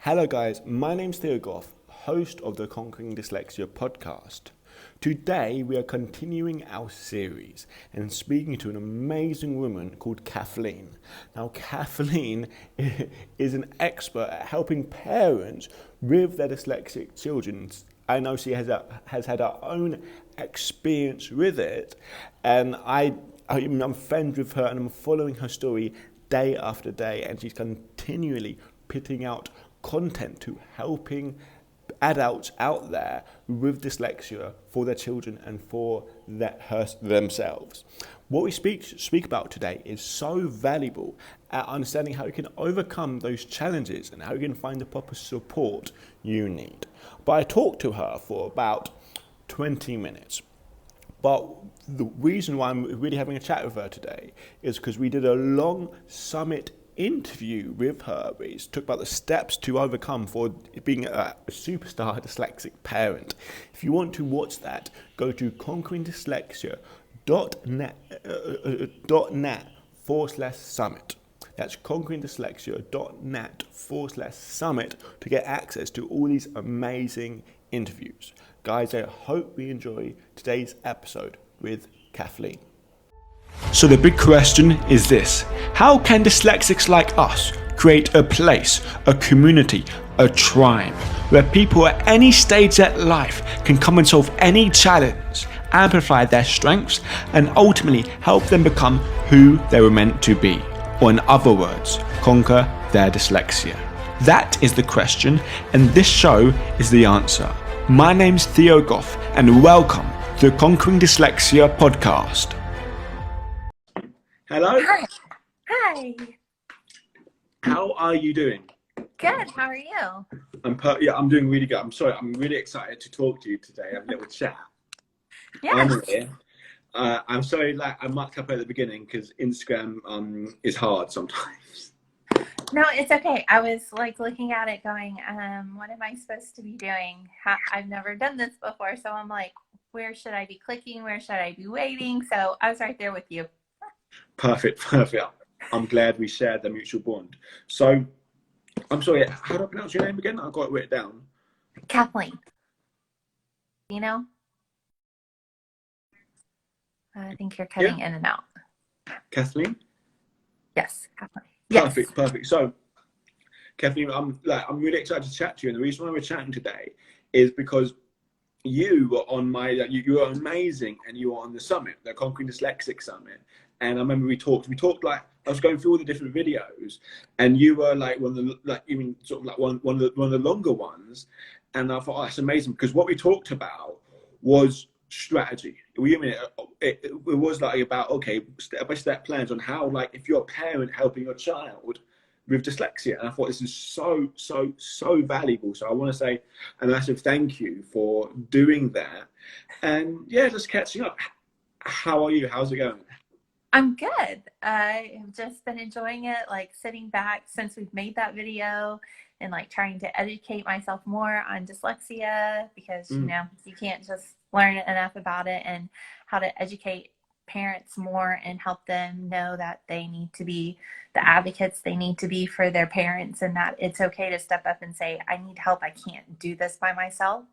Hello guys, my name's Theo Goff, host of the Conquering Dyslexia podcast. Today we are continuing our series and speaking to an amazing woman called Kathleen. Now Kathleen is an expert at helping parents with their dyslexic children. I know she has had her own experience with it, and I'm friends with her and I'm following her story day after day, and she's continually putting out content to helping adults out there with dyslexia for their children and for themselves. What we speak about today is so valuable at understanding how you can overcome those challenges and how you can find the proper support you need. But I talked to her for about 20 minutes. But the reason why I'm really having a chat with her today is because we did a long summit interview with her. We talked about the steps to overcome for being a superstar dyslexic parent. If you want to watch that, go to conqueringdyslexia.net/summit. That's conqueringdyslexia.net/summit to get access to all these amazing interviews. Guys, I hope we enjoy today's episode with Kathleen. So the big question is this: how can dyslexics like us create a place, a community, a tribe where people at any stage of life can come and solve any challenge, amplify their strengths, and ultimately help them become who they were meant to be? Or in other words, conquer their dyslexia. That is the question, and this show is the answer. My name's Theo Goff, and welcome to the Conquering Dyslexia podcast. Hello. Hi. Hi. How are you doing? Good. How are you? I'm doing really good. I'm sorry. I'm really excited to talk to you today. Have a little chat. Yes. I'm sorry. I mucked up at the beginning because Instagram is hard sometimes. No, it's okay. I was looking at it going, what am I supposed to be doing? I've never done this before. So I'm like, where should I be clicking? Where should I be waiting? So I was right there with you. Perfect. I'm glad we shared the mutual bond. So, I'm sorry, how do I pronounce your name again? I got it written down. Kathleen. You know? I think you're cutting in and out. Kathleen? Yes, Kathleen. Yes. Perfect. So, Kathleen, I'm really excited to chat to you, and the reason why we're chatting today is because you were on you were amazing, and you were on the summit, the Conquering Dyslexic Summit. And I remember we talked like I was going through all the different videos, and you were like one of the one of the longer ones, and I thought, oh, that's amazing, because what we talked about was strategy. It was about step-by-step plans on how, if you're a parent helping your child with dyslexia, and I thought this is so valuable. So I want to say a massive thank you for doing that. And yeah, just catching up. How are you? How's it going? I'm good. I have just been enjoying it, sitting back since we've made that video and trying to educate myself more on dyslexia, because you can't just learn enough about it, and how to educate parents more and help them know that they need to be the advocates they need to be for their parents, and that it's okay to step up and say, I need help. I can't do this by myself.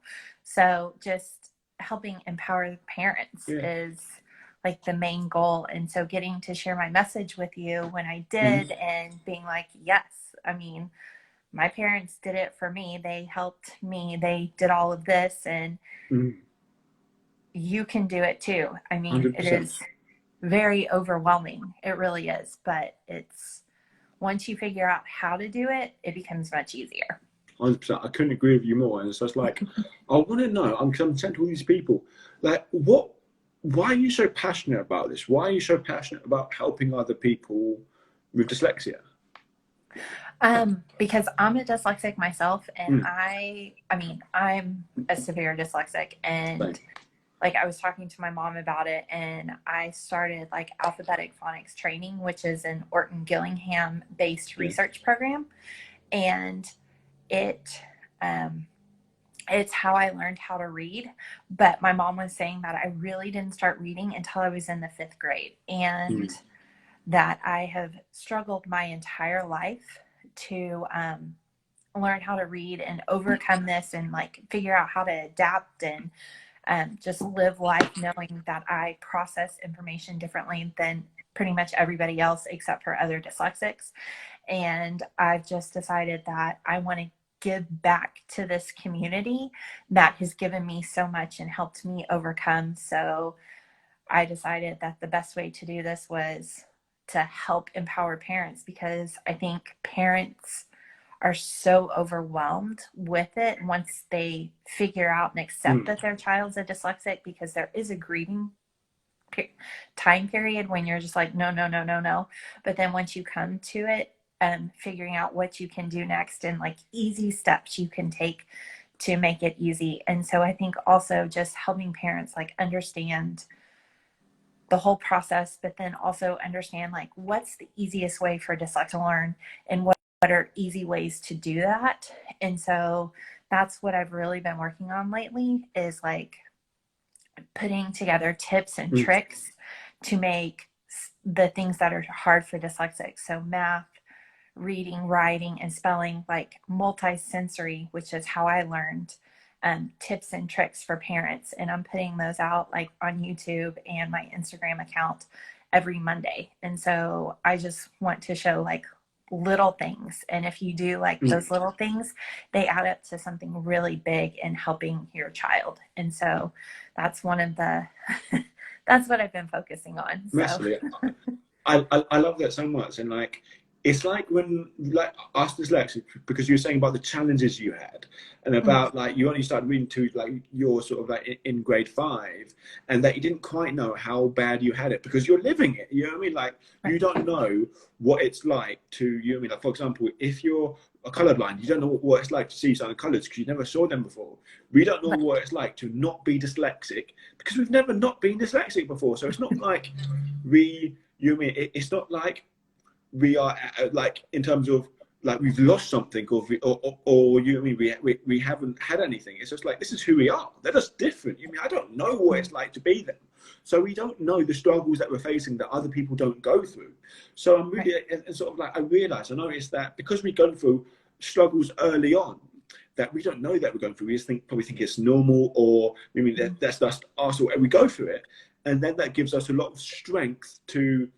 So just helping empower the parents is the main goal. And so getting to share my message with you when I did, and being yes, I mean, my parents did it for me. They helped me. They did all of this, and you can do it too. I mean, 100%. It is very overwhelming. It really is. But it's, once you figure out how to do it, it becomes much easier. 100%. I couldn't agree with you more. And it's just I want to know, I'm saying to all these people, why are you so passionate about this? Why are you so passionate about helping other people with dyslexia? Because I'm a dyslexic myself, and I'm a severe dyslexic, and I was talking to my mom about it, and I started alphabetic phonics training, which is an Orton Gillingham based research program, and it's how I learned how to read. But my mom was saying that I really didn't start reading until I was in the 5th grade, and that I have struggled my entire life to learn how to read and overcome this and like figure out how to adapt and just live life knowing that I process information differently than pretty much everybody else except for other dyslexics. And I've just decided that I want to give back to this community that has given me so much and helped me overcome. So I decided that the best way to do this was to help empower parents, because I think parents are so overwhelmed with it once they figure out and accept that their child's a dyslexic, because there is a grieving time period when you're just like, no, no, no, no, no. But then once you come to it, figuring out what you can do next and like easy steps you can take to make it easy. And so I think also just helping parents like understand the whole process, but then also understand like what's the easiest way for dyslexia to learn and what are easy ways to do that. And so that's what I've really been working on lately, is like putting together tips and tricks to make the things that are hard for dyslexics, so math, reading, writing, and spelling, like multi-sensory, which is how I learned, tips and tricks for parents. And I'm putting those out like on YouTube and my Instagram account every Monday. And so I just want to show like little things. And if you do like those little things, they add up to something really big in helping your child. And so that's one of the, that's what I've been focusing on. Massively. I love that so much. And like, it's like when like us dyslexic, because you were saying about the challenges you had and about like you only started reading to like you're sort of like in grade 5, and that you didn't quite know how bad you had it because you're living it. You know what I mean? Like you don't know what it's like to, you know what I mean? Like for example, if you're a colorblind, you don't know what it's like to see certain colors because you never saw them before. We don't know what it's like to not be dyslexic because we've never not been dyslexic before. So it's not like you know what I mean? It's not like we are like in terms of like we've lost something or you know what I mean, we haven't had anything. It's just like this is who we are. They're just different. You know, I don't know what it's like to be them, so we don't know the struggles that we're facing that other people don't go through. So I'm really sort of like I noticed that because we go through struggles early on that we don't know that we're going through. We just probably think it's normal, or I mean that's just us, or we go through it, and then that gives us a lot of strength to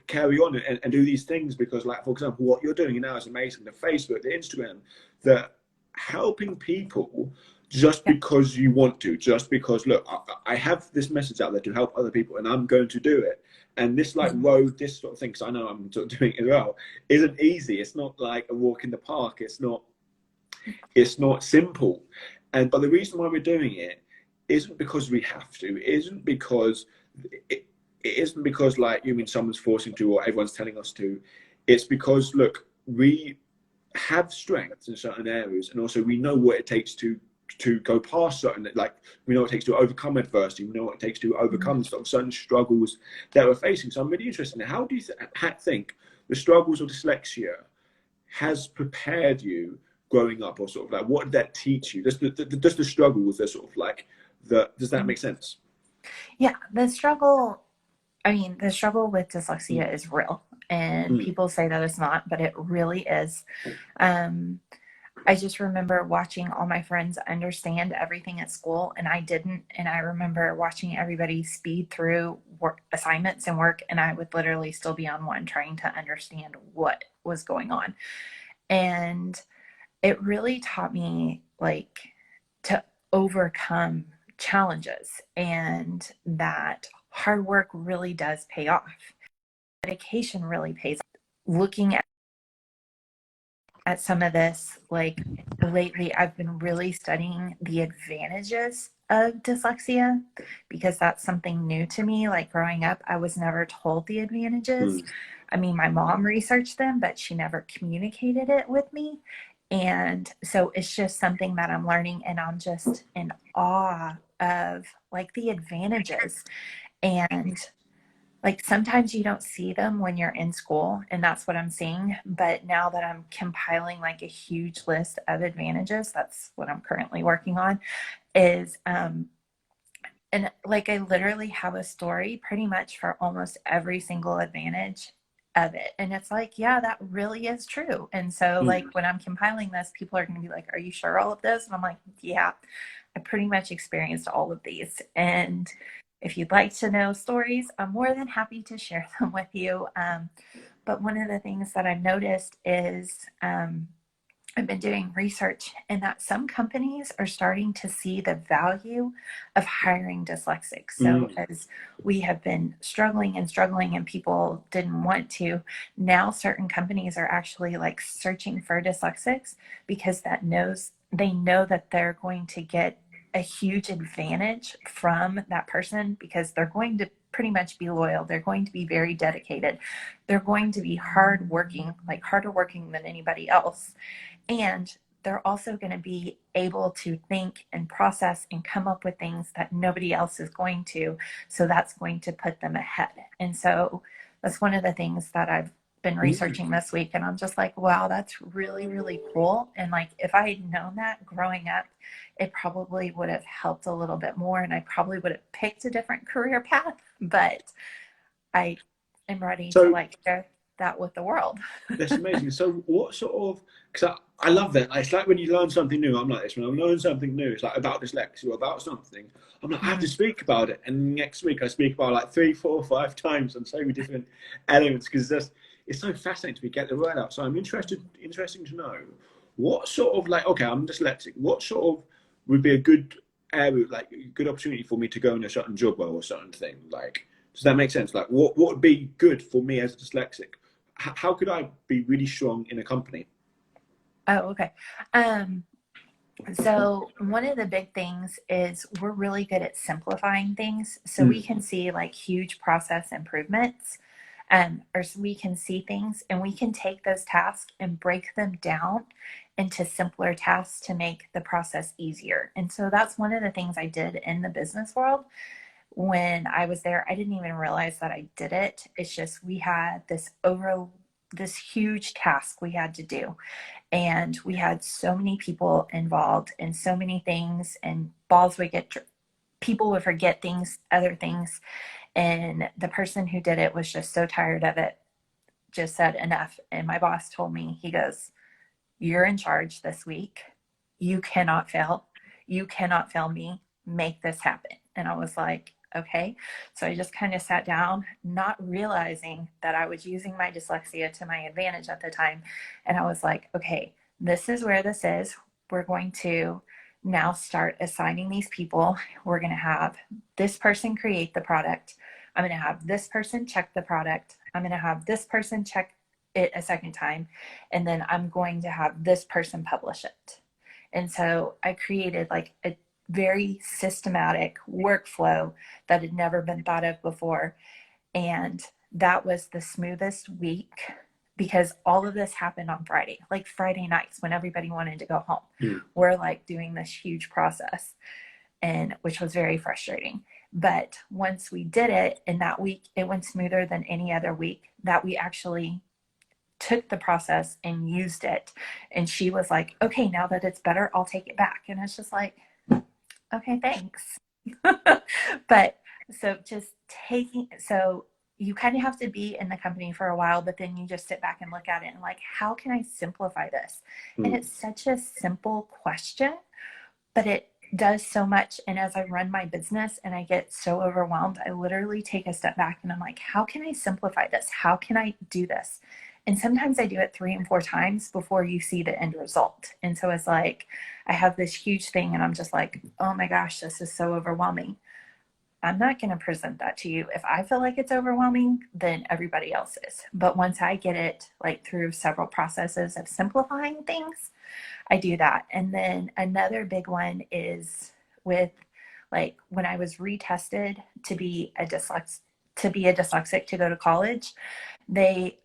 carry on and do these things. Because like for example what you're doing now is amazing, the Facebook, the Instagram, the helping people just because you want to, just because look, I have this message out there to help other people and I'm going to do it. And this like road, this sort of thing, because I know I'm sort of doing it as well, isn't easy. It's not like a walk in the park. It's not simple. But the reason why we're doing it isn't because we have to, isn't because it isn't because like you mean someone's forcing to or everyone's telling us to. It's because look, we have strengths in certain areas, and also we know what it takes to go past certain, like we know what it takes to overcome adversity, we know what it takes to overcome certain struggles that we're facing. So I'm really interested in how do you think the struggles of dyslexia has prepared you growing up, or sort of like what did that teach you? Just the struggles, they're sort of like does that make sense? Yeah, the struggle with dyslexia is real, and people say that it's not, but it really is. I just remember watching all my friends understand everything at school, and I didn't. And I remember watching everybody speed through work assignments and work, and I would literally still be on one trying to understand what was going on. And it really taught me like to overcome challenges, and that hard work really does pay off. Dedication really pays off. Looking at some of this, like lately, I've been really studying the advantages of dyslexia, because that's something new to me. Like growing up, I was never told the advantages. I mean, my mom researched them, but she never communicated it with me. And so it's just something that I'm learning, and I'm just in awe of like the advantages. And like sometimes you don't see them when you're in school, and that's what I'm seeing. But now that I'm compiling like a huge list of advantages, that's what I'm currently working on, is and like I literally have a story pretty much for almost every single advantage of it. And it's like, yeah, that really is true. And so like when I'm compiling this, people are going to be like, are you sure all of those? And I'm like, yeah, I pretty much experienced all of these. And if you'd like to know stories, I'm more than happy to share them with you. But one of the things that I've noticed is I've been doing research, and that some companies are starting to see the value of hiring dyslexics. So as we have been struggling and people didn't want to, now certain companies are actually like searching for dyslexics because they know that they're going to get a huge advantage from that person because they're going to pretty much be loyal. They're going to be very dedicated. They're going to be hardworking, like harder working than anybody else. And they're also going to be able to think and process and come up with things that nobody else is going to. So that's going to put them ahead. And so that's one of the things that I've been researching this week. And I'm just like, wow, that's really, really cool. And like, if I had known that growing up, it probably would have helped a little bit more. And I probably would have picked a different career path, but I am ready to like share that with the world. That's amazing. So what sort of, because I love that. It's like when you learn something new, I'm like this, when I learn something new, it's like about dyslexia or about something, I'm like, I have to speak about it. And next week I speak about like 3, 4, 5 times on so many different elements because it's so fascinating to me get the word out. So I'm interesting to know what sort of like, okay, I'm dyslexic. What sort of would be a good area, like a good opportunity for me to go in a certain job role or certain thing? Like, does that make sense? Like what would be good for me as a dyslexic? How could I be really strong in a company? Oh, okay. So one of the big things is we're really good at simplifying things. So we can see like huge process improvements, or we can see things and we can take those tasks and break them down into simpler tasks to make the process easier. And so that's one of the things I did in the business world. When I was there, I didn't even realize that I did it. It's just we had this huge task we had to do. And we had so many people involved in so many things, and people would forget things, other things. And the person who did it was just so tired of it, just said enough. And my boss told me, he goes, you're in charge this week. You cannot fail. You cannot fail me. Make this happen. And I was like, okay. So I just kind of sat down, not realizing that I was using my dyslexia to my advantage at the time. And I was like, okay, this is where this is. We're going to now start assigning these people. We're going to have this person create the product. I'm going to have this person check the product. I'm going to have this person check it a second time. And then I'm going to have this person publish it. And so I created like a very systematic workflow that had never been thought of before. And that was the smoothest week because all of this happened on Friday, like Friday nights when everybody wanted to go home. We're like doing this huge process, and which was very frustrating. But once we did it in that week, it went smoother than any other week that we actually took the process and used it. And she was like, okay, now that it's better, I'll take it back. And it's just like, okay, thanks. But so you kind of have to be in the company for a while, but then you just sit back and look at it and like, how can I simplify this? And it's such a simple question, but it does so much. And as I run my business and I get so overwhelmed, I literally take a step back and I'm like, how can I simplify this? How can I do this? And sometimes I do it 3 and 4 times before you see the end result. And so it's like, I have this huge thing and I'm just like, oh my gosh, this is so overwhelming. I'm not going to present that to you. If I feel like it's overwhelming, then everybody else is. But once I get it like through several processes of simplifying things, I do that. And then another big one is with like when I was retested to be a dyslexic to go to college, they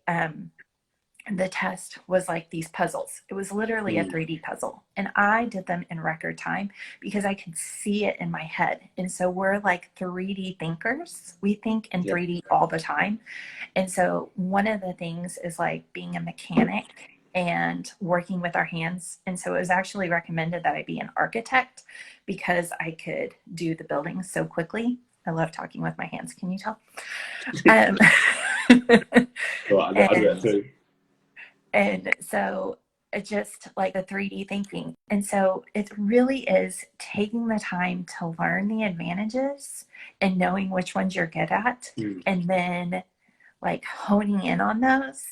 the test was like these puzzles. It was literally a 3D puzzle. And I did them in record time because I could see it in my head. And so we're like 3D thinkers. We think in 3D all the time. And so one of the things is like being a mechanic and working with our hands. And so it was actually recommended that I be an architect because I could do the buildings so quickly. I love talking with my hands. Can you tell? Well, I do that and too. and so just like the 3D thinking. And so it really is taking the time to learn the advantages and knowing which ones you're good at, Mm. and then like honing in on those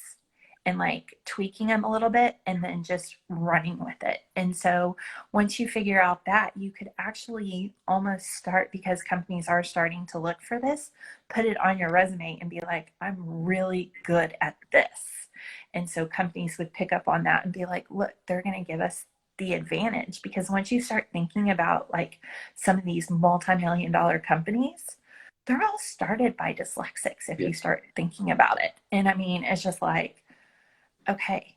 and like tweaking them a little bit and then just running with it. And so once you figure out that, you could actually almost start, because companies are starting to look for this, put it on your resume and be like, I'm really good at this. And so companies would pick up on that and be like, look, they're going to give us the advantage. Because once you start thinking about like some of these multi-million-dollar companies, they're all started by dyslexics if Yeah. you start thinking about it. And I mean, it's just like, okay,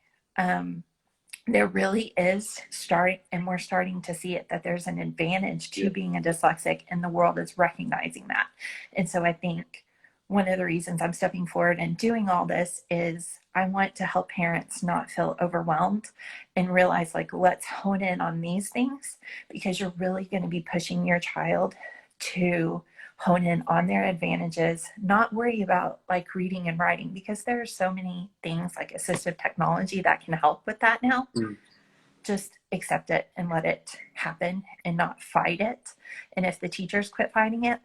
there really is starting, and we're starting to see it, that there's an advantage to being a dyslexic, and the world is recognizing that. And so I think one of the reasons I'm stepping forward and doing all this is I want to help parents not feel overwhelmed and realize, like, let's hone in on these things, because you're really going to be pushing your child to hone in on their advantages, not worry about like reading and writing, because there are so many things like assistive technology that can help with that now. Mm. Just accept it and let it happen and not fight it. And if the teachers quit fighting it,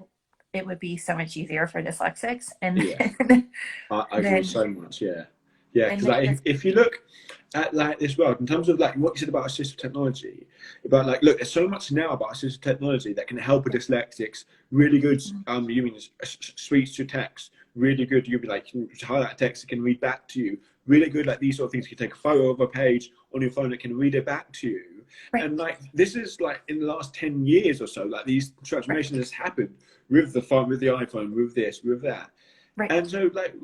it would be so much easier for dyslexics. And I agree then so much. Yeah, and because they like just if you look at like this world in terms of like what you said about assistive technology, about like, look, there's so much now about assistive technology that can help with dyslexics. Really good, you mean speech to text, really good. You'll be like, you can highlight a text, it can read back to you. Really good, like these sort of things. You can take a photo of a page on your phone that can read it back to you. right, And like this is like in the last 10 years or so, like these right, transformations has happened with the phone, with the iPhone, with this, with that. right, And so like,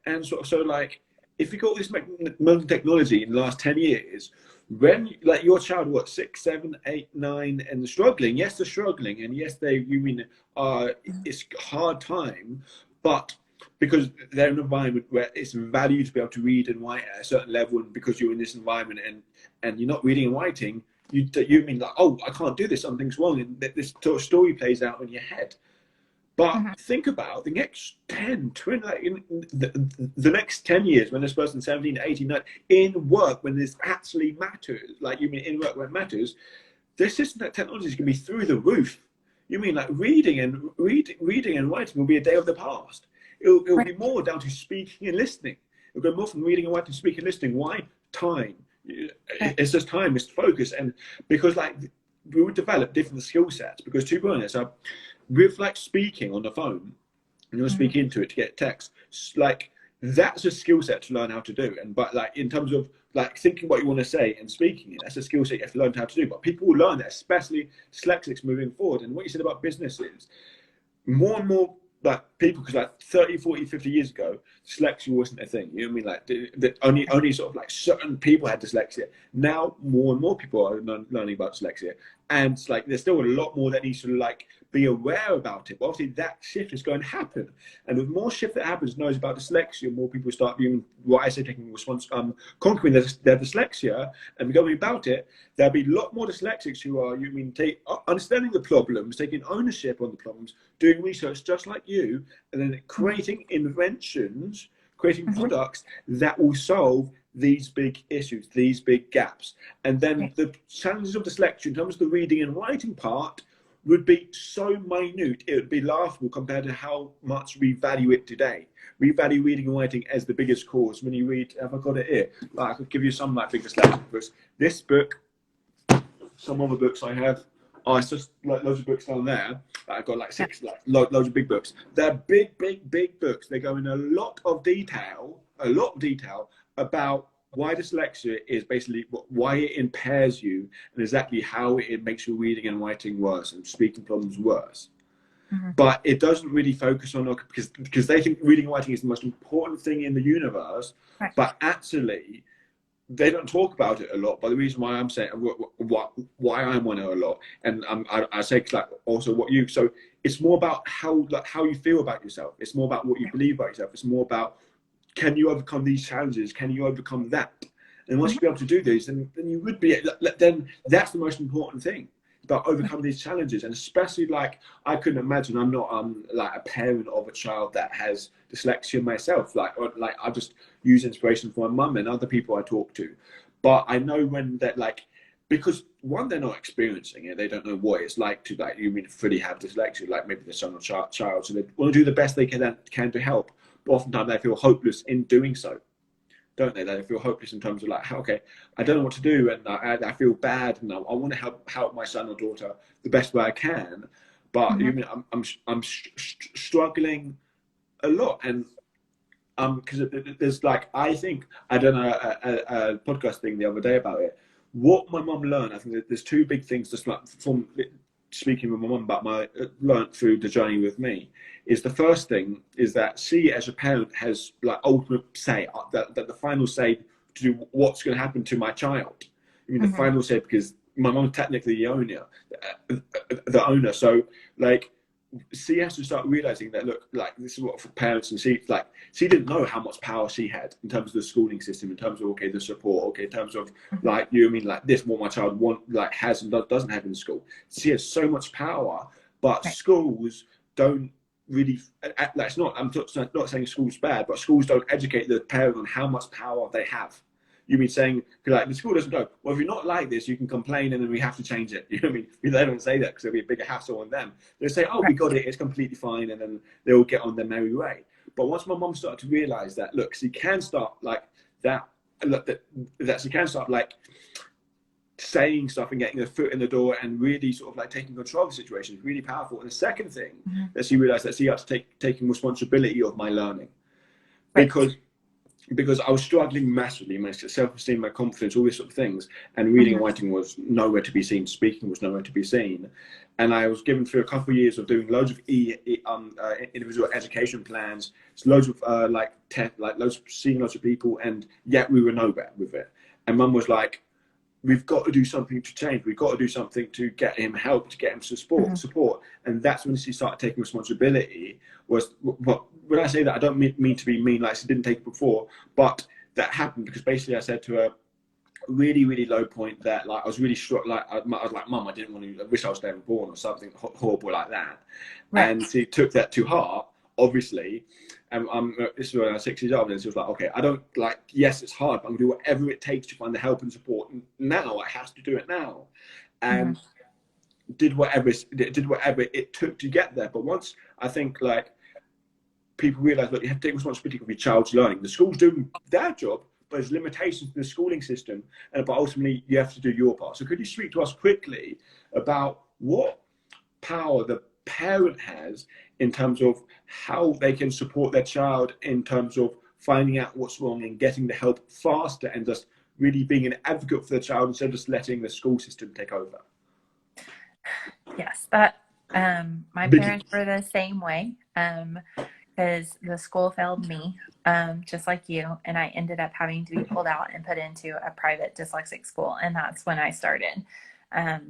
and sort of, so like, if you got all this modern technology in the last 10 years, when like your child, what, 6, 7, 8, 9, and struggling, yes, they're struggling, and yes, you mean, it's a hard time, but because they're in an environment where it's valued to be able to read and write at a certain level, and because you're in this environment and you're not reading and writing, you mean like, oh, I can't do this, something's wrong, and this story plays out in your head. But think about the next 10, 20, like in the next 10 years, when this person's 17, 18, 19, in work, when this actually matters, like you mean in work when it matters, this system that technology is going to be through the roof. You mean like reading and writing will be a day of the past. It'll be more down to speaking and listening. It'll go more from reading and writing to speaking and listening. Why? Time. It's just time, it's focus. And because like we would develop different skill sets, because to be honest, with like speaking on the phone, and you're speaking into it to get text, like that's a skill set to learn how to do. And but like in terms of like thinking what you want to say and speaking it, that's a skill set you have to learn how to do. But people will learn that, especially dyslexics moving forward. And what you said about businesses, more and more like people, because like 30, 40, 50 years ago, dyslexia wasn't a thing. You know what I mean? Like only sort of like certain people had dyslexia. Now more and more people are learning about dyslexia, and it's like there's still a lot more that needs to like be aware about it. But obviously that shift is going to happen, and the more shift that happens, knows about dyslexia, more people start being what I say, taking response, conquering their dyslexia and going about it. There'll be a lot more dyslexics who are, you mean, understanding the problems, taking ownership on the problems, doing research just like you, and then creating inventions, creating products that will solve these big issues, these big gaps. And then the challenges of dyslexia in terms of the reading and writing part would be so minute, it would be laughable compared to how much we value it today. We value reading and writing as the biggest cause. When you read, have I got it here? Like, I could give you some like big dyslexic books. This book, some other books I have. Oh, it's just like loads of books down there. I've got like 6, like loads of big books. They're big books. They go in a lot of detail about why dyslexia is basically why it impairs you and exactly how it makes your reading and writing worse and speaking problems worse. But it doesn't really focus on, because they think reading and writing is the most important thing in the universe, but actually they don't talk about it a lot. But the reason why I'm saying why I'm on it a lot, and I say like also what you, so it's more about how you feel about yourself. It's more about what you believe about yourself. It's more about, can you overcome these challenges? Can you overcome that? And once you be able to do these, then you would be, then that's the most important thing. that overcome these challenges. And especially, like, I couldn't imagine, I'm not like a parent of a child that has dyslexia myself, like, or like I just use inspiration from my mum and other people I talk to. But I know when that, like, because one, they're not experiencing it, they don't know what it's like to, like, you mean fully have dyslexia, like maybe their son or child, so they want to do the best they can to help, but oftentimes they feel hopeless in doing so, don't they? They feel hopeless in terms of, like, okay, I don't know what to do, and I feel bad, and I want to help my son or daughter the best way I can, but Mm-hmm. you mean I'm struggling a lot, and because there's, like, I think I done a podcast thing the other day about it. What my mum learned, I think that there's two big things just like from speaking with my mum about my learned through the journey with me, is the first thing is that she as a parent has, like, ultimate say, that the final say to do what's going to happen to my child. I mean, the Mm-hmm. final say, because my mum's technically the owner, so, like, she has to start realizing that, look, like, this is what for parents, and she didn't know how much power she had in terms of the schooling system, in terms of, okay, the support, okay, in terms of, Mm-hmm. like, you know what I mean, like, this what my child like has and doesn't have in school. She has so much power, but Right. schools don't really, like, it's not, I'm not saying schools bad, but schools don't educate the parent on how much power they have. You mean saying, like, the school doesn't go, well, if you're not like this, you can complain and then we have to change it. You know what I mean? They don't say that because it'll be a bigger hassle on them. They say, oh, we Right. got it, it's completely fine, and then they'll get on their merry way. But once my mum started to realize that, look, she can start, like, that she can start, like, saying stuff and getting a foot in the door and really sort of, like, taking control of the situation is really powerful. And the second thing Mm-hmm. that she realized, that she had to taking responsibility of my learning, Right. because I was struggling massively, my self-esteem, my confidence, all these sort of things, and reading and Mm-hmm. writing was nowhere to be seen, speaking was nowhere to be seen, and I was given through a couple of years of doing loads of individual education plans, loads of loads of seeing loads of people, and yet we were nowhere with it. And Mum was like, we've got to do something to change. We've got to do something to get him help, to get him support. And that's when she started taking responsibility. Was what when I say that, I don't mean to be mean, like she didn't take it before, but that happened because basically I said to her, really, really low point that, like, I was really struck, like, I was like, Mum, I didn't want to, I wish I was never born, or something horrible like that. Right. And she took that to heart, obviously. And this is when I was 6 years old, and she was like, okay, I don't, like, yes, it's hard, but I'm gonna do whatever it takes to find the help and support. And now I have to do it now. Mm-hmm. And did whatever it took to get there. But once I think, like, people realize that you have to take responsibility for your child's learning. The school's doing their job, but there's limitations to the schooling system, and but ultimately you have to do your part. So could you speak to us quickly about what power the parent has in terms of how they can support their child in terms of finding out what's wrong and getting the help faster, and just really being an advocate for the child instead of just letting the school system take over? Yes, that my Because, parents were the same way. Because the school failed me, just like you, and I ended up having to be pulled out and put into a private dyslexic school, and that's when I started.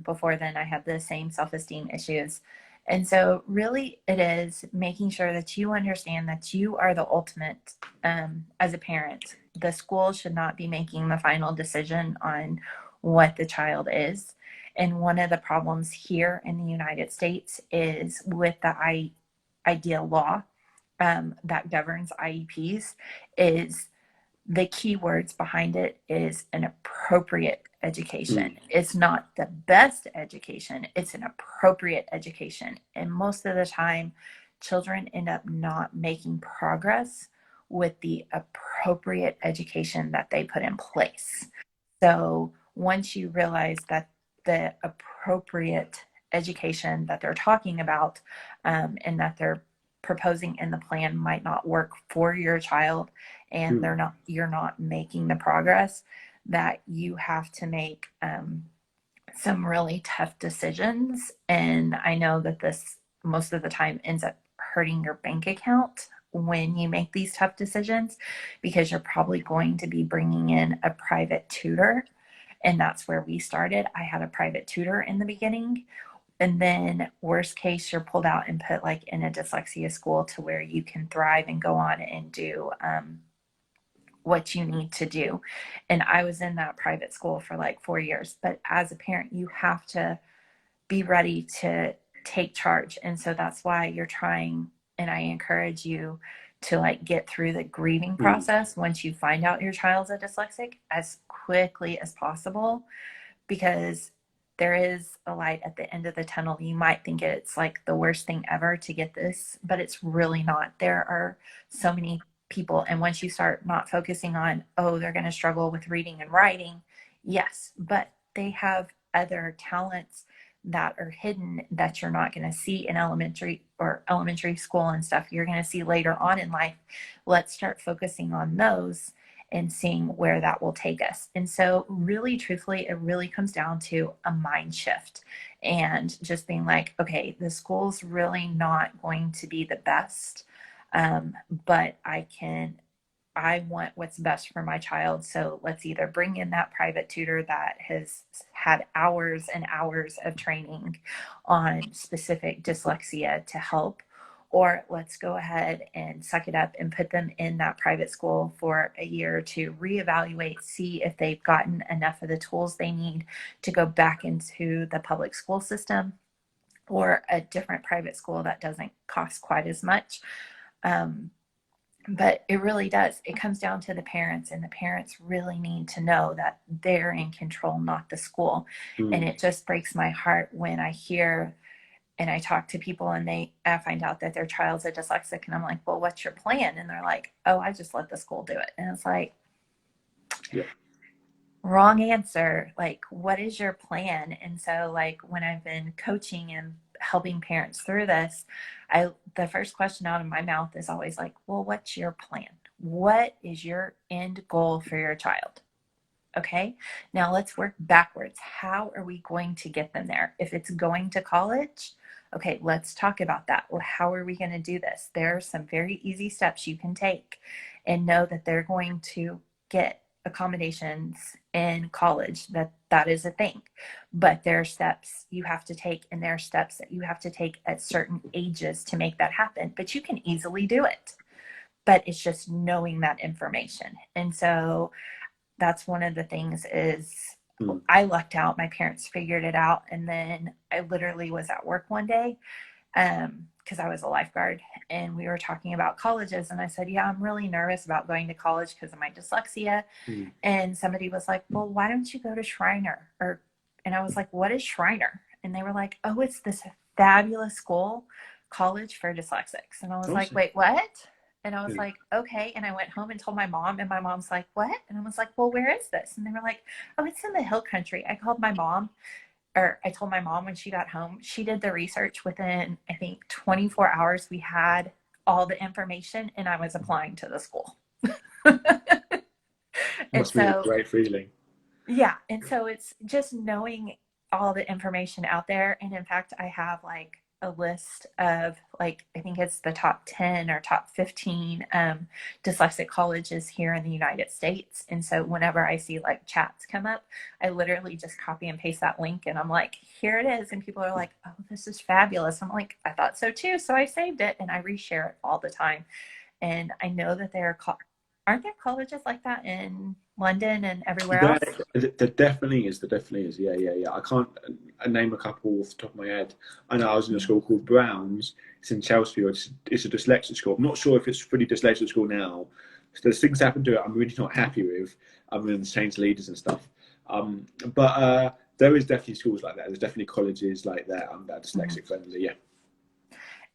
Before then, I had the same self-esteem issues. And so really it is making sure that you understand that you are the ultimate, as a parent. The school should not be making the final decision on what the child is. And one of the problems here in the United States is with the IDEA law, that governs IEPs, is the key words behind it is an appropriate education. It's not the best education, it's an appropriate education. And most of the time, children end up not making progress with the appropriate education that they put in place. So once you realize that the appropriate education that they're talking about, and that they're proposing in the plan might not work for your child, and you're not making the progress, that you have to make some really tough decisions. And I know that this most of the time ends up hurting your bank account when you make these tough decisions, because you're probably going to be bringing in a private tutor. And that's where we started. I had a private tutor in the beginning. And then worst case, you're pulled out and put like in a dyslexia school to where you can thrive and go on and do what you need to do. And I was in that private school for like 4 years. But as a parent, you have to be ready to take charge. And so that's why you're trying, and I encourage you to like get through the grieving process once you find out your child's a dyslexic as quickly as possible, because there is a light at the end of the tunnel. You might think it's like the worst thing ever to get this, but it's really not. There are so many people, and once you start not focusing on, oh, they're going to struggle with reading and writing, yes, but they have other talents that are hidden that you're not going to see in elementary school and stuff. You're going to see later on in life. Let's start focusing on those and seeing where that will take us. And so really, truthfully, it really comes down to a mind shift and just being like, okay, the school's really not going to be the best, but I want what's best for my child. So let's either bring in that private tutor that has had hours and hours of training on specific dyslexia to help, or let's go ahead and suck it up and put them in that private school for a year to reevaluate, see if they've gotten enough of the tools they need to go back into the public school system, or a different private school that doesn't cost quite as much. But it really does. It comes down to the parents, and the parents really need to know that they're in control, not the school. And it just breaks my heart when I hear and I talk to people and I find out that their child's a dyslexic, and I'm like, well, what's your plan? And they're like, oh, I just let the school do it. And it's like, Yeah. Wrong answer. Like, what is your plan? And so like when I've been coaching and helping parents through this, the first question out of my mouth is always like, well, what's your plan? What is your end goal for your child? Okay, now let's work backwards. How are we going to get them there? If it's going to college, okay, let's talk about that. Well, how are we going to do this? There are some very easy steps you can take, and know that they're going to get accommodations in college, that is a thing. But there are steps you have to take, and there are steps that you have to take at certain ages to make that happen. But you can easily do it. But it's just knowing that information. And so that's one of the things is I lucked out. My parents figured it out. And then I literally was at work one day because I was a lifeguard, and we were talking about colleges. And I said, yeah, I'm really nervous about going to college because of my dyslexia. And somebody was like, well, why don't you go to Schreiner? And I was like, what is Schreiner? And they were like, oh, it's this fabulous school, college for dyslexics. And I was like, wait, what? And I was like, okay. And I went home and told my mom, and my mom's like, what? And I was like, well, where is this? And they were like, oh, it's in the hill country. I told my mom when she got home. She did the research. Within, I think, 24 hours, we had all the information, and I was applying to the school. Must be a great feeling. Yeah. And so it's just knowing all the information out there. And in fact, I have like a list of like, I think it's the top 10 or top 15 dyslexic colleges here in the United States. And so whenever I see like chats come up, I literally just copy and paste that link, and I'm like, here it is. And people are like, oh, this is fabulous. I'm like, I thought so too. So I saved it, and I reshare it all the time. And I know that aren't there colleges like that in London and everywhere else? There definitely is. Yeah. I can't name a couple off the top of my head. I know I was in a school called Brown's. It's in Chelsea. It's a dyslexic school. I'm not sure if it's fully dyslexic school now. So there's things that happen to it I'm really not happy with. I'm going to change leaders and stuff. But there is definitely schools like that. There's definitely colleges like that that are dyslexic friendly. Yeah.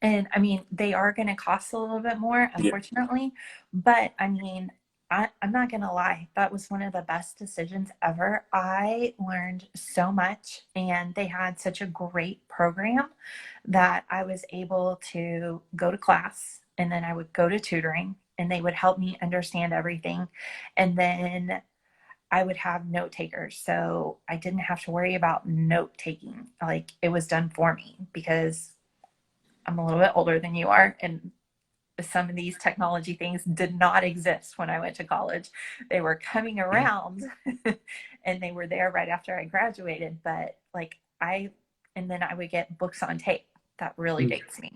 And I mean, they are going to cost a little bit more, unfortunately. But I mean, I'm not going to lie. That was one of the best decisions ever. I learned so much, and they had such a great program that I was able to go to class, and then I would go to tutoring, and they would help me understand everything. And then I would have note takers. So I didn't have to worry about note taking. Like, it was done for me because I'm a little bit older than you are, and some of these technology things did not exist when I went to college. They were coming around and they were there right after I graduated. But and then I would get books on tape. That really dates me.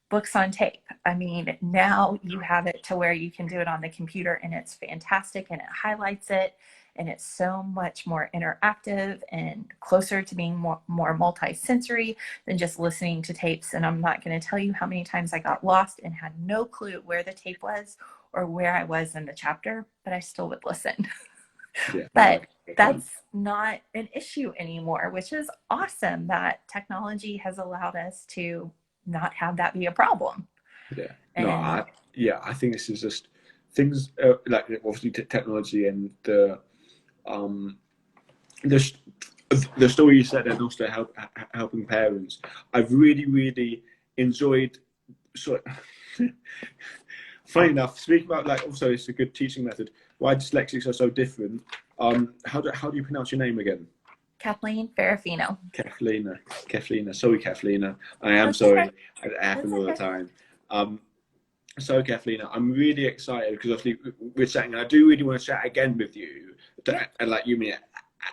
Books on tape. I mean, now you have it to where you can do it on the computer, and it's fantastic, and it highlights it, and it's so much more interactive and closer to being more multi-sensory than just listening to tapes. And I'm not going to tell you how many times I got lost and had no clue where the tape was or where I was in the chapter, but I still would listen. Yeah. But that's not an issue anymore, which is awesome that technology has allowed us to not have that be a problem. Yeah. And I think this is just things like obviously technology and um the story you said, and also helping parents. I've really enjoyed. So, funny enough, speaking about like also it's a good teaching method. Why dyslexics are so different. How do you pronounce your name again? Kathleen Ferrafino. Kathleen. Sorry, Kathleen. I am That's sorry. okay. It happens all the Okay. time. So Kathleen, I'm really excited because obviously we're chatting, and I do really want to chat again with you, and like you mean at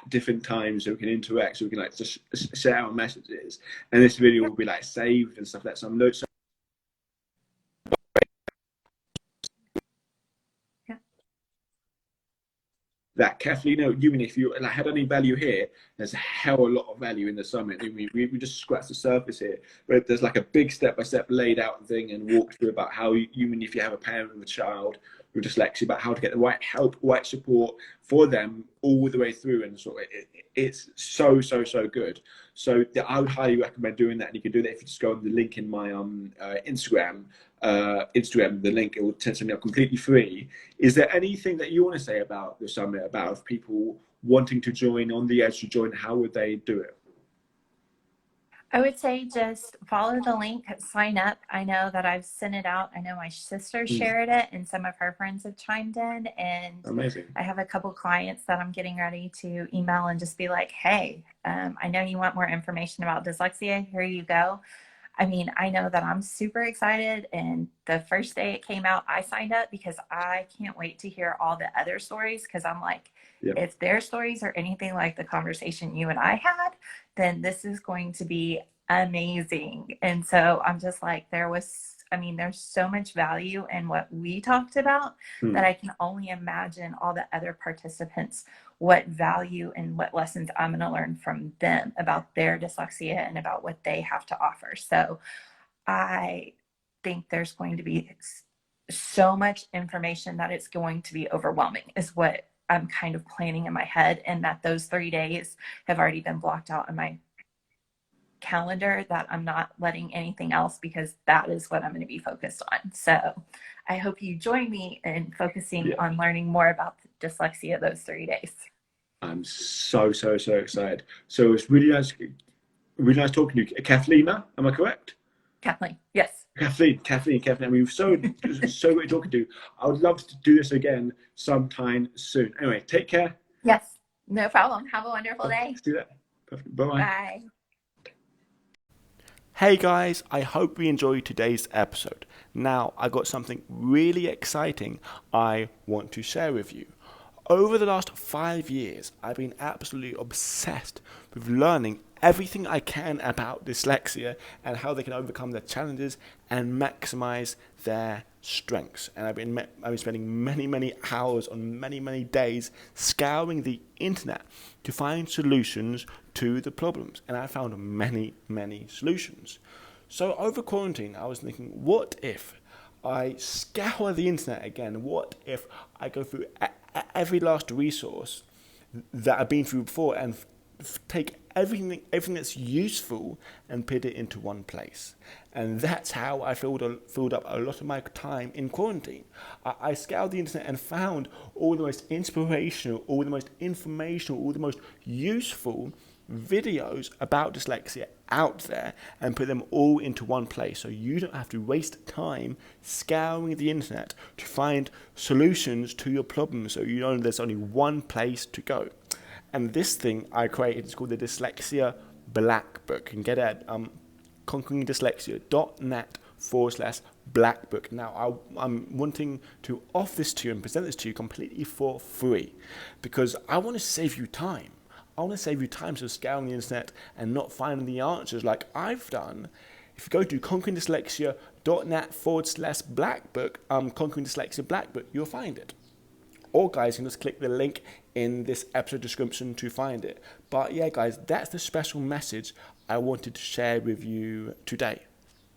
different times, so we can interact, so we can like just share our messages, and this video will be like saved and stuff like that. So I'm no. That Kathleen, even if you like, had any value here, there's a hell of a lot of value in the summit. We just scratched the surface here, but there's like a big step-by-step laid out thing and walk through about how even if you have a parent with a child with dyslexia, about how to get the right help, right support for them all the way through, and so it's so good. So I would highly recommend doing that, and you can do that if you just go on the link in my Instagram. The link, it will send something up completely free. Is there anything that you want to say about the summit, about if people wanting to join, on the edge to join, how would they do it? I would say just follow the link, sign up. I know that I've sent it out. I know my sister shared it and some of her friends have chimed in, and Amazing. I have a couple clients that I'm getting ready to email and just be like, hey, I know you want more information about dyslexia. Here you go. I mean, I know that I'm super excited, and the first day it came out, I signed up because I can't wait to hear all the other stories, because I'm like, if their stories are anything like the conversation you and I had, then this is going to be amazing. And so I'm just like, there's so much value in what we talked about that I can only imagine all the other participants, what value and what lessons I'm going to learn from them about their dyslexia and about what they have to offer. So I think there's going to be so much information that it's going to be overwhelming, is what I'm kind of planning in my head, and that those 3 days have already been blocked out in my calendar, that I'm not letting anything else, because that is what I'm going to be focused on. So I hope you join me in focusing on learning more about dyslexia those 3 days. I'm so excited. So it's really nice talking to you. Kathleen, am I correct? Kathleen, yes. Kathleen. I mean, so great talking to you. I would love to do this again sometime soon. Anyway, take care. Yes, no problem. Have a wonderful day. Let's do that. Perfect. Bye-bye. Bye. Hey guys, I hope you enjoyed today's episode. Now, I got something really exciting I want to share with you. Over the last 5 years, I've been absolutely obsessed with learning everything I can about dyslexia and how they can overcome their challenges and maximize their strengths. And I've been spending many hours on many days scouring the internet to find solutions to the problems. And I found many solutions. So over quarantine, I was thinking, what if I scour the internet again? What if I go through every last resource that I've been through before and take everything that's useful and put it into one place? And that's how I filled up a lot of my time in quarantine. I scoured the internet and found all the most inspirational, all the most informational, all the most useful videos about dyslexia out there, and put them all into one place, so you don't have to waste time scouring the internet to find solutions to your problems, so you know there's only one place to go. And this thing I created is called the Dyslexia Black Book. You can get it at conqueringdyslexia.net/Black Book. Now, I'm wanting to offer this to you and present this to you completely for free, because I want to save you time. I want to save you time so scouring the internet and not finding the answers like I've done. If you go to conqueringdyslexia.net/Black Book, Conquering Dyslexia Black Book, you'll find it. or guys, you can just click the link in this episode description to find it. But yeah, guys, that's the special message I wanted to share with you today.